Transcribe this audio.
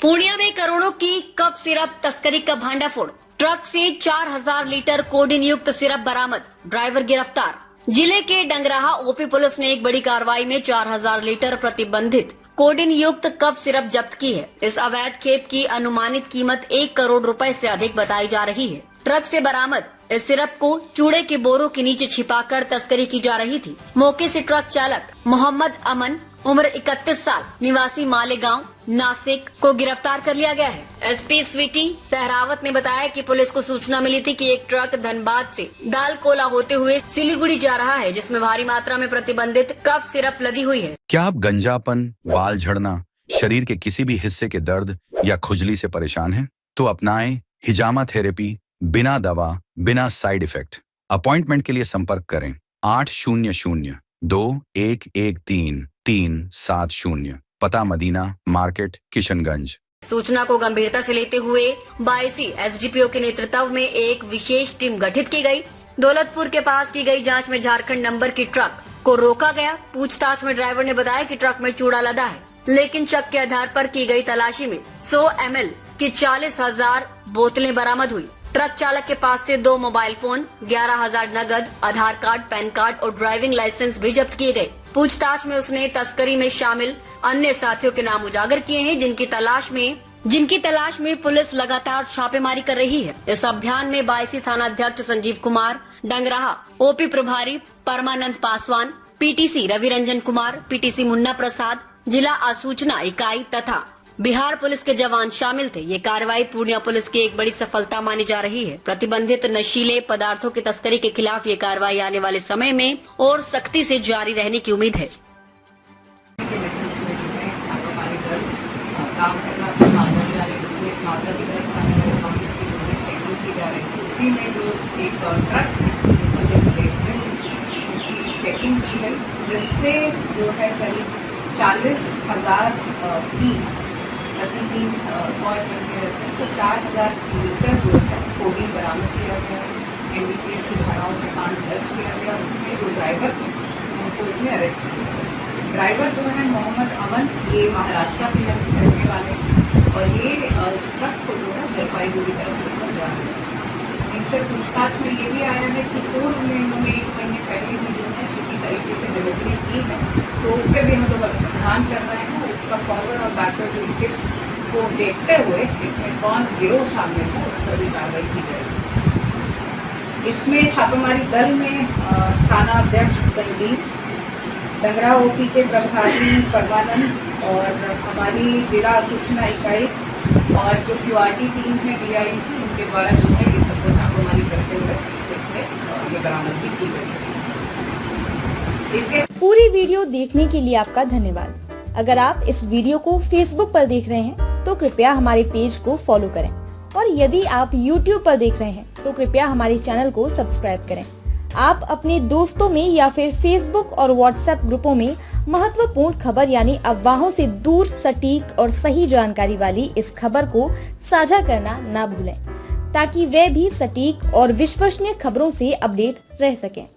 पूर्णिया में करोड़ों की कफ सिरप तस्करी का भांडाफोड़। ट्रक से 4000 लीटर कोडीन युक्त सिरप बरामद, ड्राइवर गिरफ्तार। जिले के डंगराहा ओपी पुलिस ने एक बड़ी कार्रवाई में 4000 लीटर प्रतिबंधित कोडीन युक्त कफ सिरप जब्त की है। इस अवैध खेप की अनुमानित कीमत 1 करोड़ रुपए से अधिक बताई जा रही है। ट्रक से बरामद इस सिरप को चूड़े के बोरों के नीचे छिपाकर तस्करी की जा रही थी। मौके से ट्रक चालक मोहम्मद अमन, उम्र 31 साल, निवासी मालेगांव, नासिक को गिरफ्तार कर लिया गया है। एसपी स्वीटी सहरावत ने बताया कि पुलिस को सूचना मिली थी कि एक ट्रक धनबाद से दाल कोला होते हुए सिलीगुड़ी जा रहा है, जिसमें भारी मात्रा में प्रतिबंधित कफ सिरप लदी हुई है। क्या आप गंजापन, बाल झड़ना, शरीर के किसी भी हिस्से के दर्द या खुजली से परेशान हैं? तो अपनाएं हिजामा थेरेपी, बिना दवा, बिना साइड इफेक्ट। अपॉइंटमेंट के लिए संपर्क करें 800-2113-370। पता मदीना मार्केट, किशनगंज। सूचना को गंभीरता से लेते हुए 22 एसडीपीओ के नेतृत्व में एक विशेष टीम गठित की गई। दौलतपुर के पास की गई जांच में झारखंड नंबर की ट्रक को रोका गया। पूछताछ में ड्राइवर ने बताया कि ट्रक में चूड़ा लदा है, लेकिन शक के आधार पर की गई तलाशी में 100 ml की 40,000 बोतलें बरामद हुई। ट्रक चालक के पास से 2 मोबाइल फोन, 11,000 नगद, आधार कार्ड, पैन कार्ड और ड्राइविंग लाइसेंस भी जब्त किए गए। पूछताछ में उसने तस्करी में शामिल अन्य साथियों के नाम उजागर किए हैं, जिनकी तलाश में पुलिस लगातार छापेमारी कर रही है। इस अभियान में 22 थाना अध्यक्ष संजीव कुमार, डंगराहा ओपी प्रभारी परमानंद पासवान, पीटीसी रवि रंजन कुमार, पीटीसी मुन्ना प्रसाद, जिला आसूचना इकाई तथा बिहार पुलिस के जवान शामिल थे। ये कार्रवाई पूर्णिया पुलिस की एक बड़ी सफलता मानी जा रही है। प्रतिबंधित नशीले पदार्थों की तस्करी के खिलाफ ये कार्रवाई आने वाले समय में और सख्ती से जारी रहने की उम्मीद है। चेकिंग की है, जिससे जो है करीब 40,000 पीस प्रति पीस 100 ml के रहते हैं, तो 4,000 लीटर जो है कोडीन बरामद किया गया है। NDPS की धाराओं से कांड दर्ज किया गया। उसमें जो ड्राइवर थे उनको इसमें अरेस्ट किया गया। ड्राइवर जो है मोहम्मद अमन, ये महाराष्ट्र के रहने वाले और ये इस ट्रक को जो है जलपाईगुड़ी तरफ लेकर जा रहे हैं। इनसे पूछताछ में ये भी आया है कि पूर्व में इन्होंने 1 महीने पहले भी जो है किसी तरीके से डिलीवरी की है, तो उस पर भी हम लोग अनुसंधान कर रहे हैं और इसका फॉरवर्ड और बैकवर्ड लिंकेज को देखते हुए इसमें कौन गिरोह शामिल है उस पर भी कार्रवाई की जाएगी। इसमें छापेमारी दल में थाना अध्यक्ष संजीव, डंगरा ओपी के प्रभारी परमानंद और हमारी जिला सूचना इकाई और जो QRT टीम है DI की, उनके द्वारा जो है ये सबको छापेमारी करते हुए इसमें ये बरामदगी की गई। इसके पूरी वीडियो देखने के लिए आपका धन्यवाद। अगर आप इस वीडियो को फेसबुक पर देख रहे हैं तो कृपया हमारे पेज को फॉलो करें और यदि आप YouTube पर देख रहे हैं तो कृपया हमारे चैनल को सब्सक्राइब करें। आप अपने दोस्तों में या फिर फेसबुक और व्हाट्सएप ग्रुपों में महत्वपूर्ण खबर यानी अफवाहों से दूर सटीक और सही जानकारी वाली इस खबर को साझा करना ना भूलें, ताकि वे भी सटीक और विश्वसनीय खबरों से अपडेट रह सकें।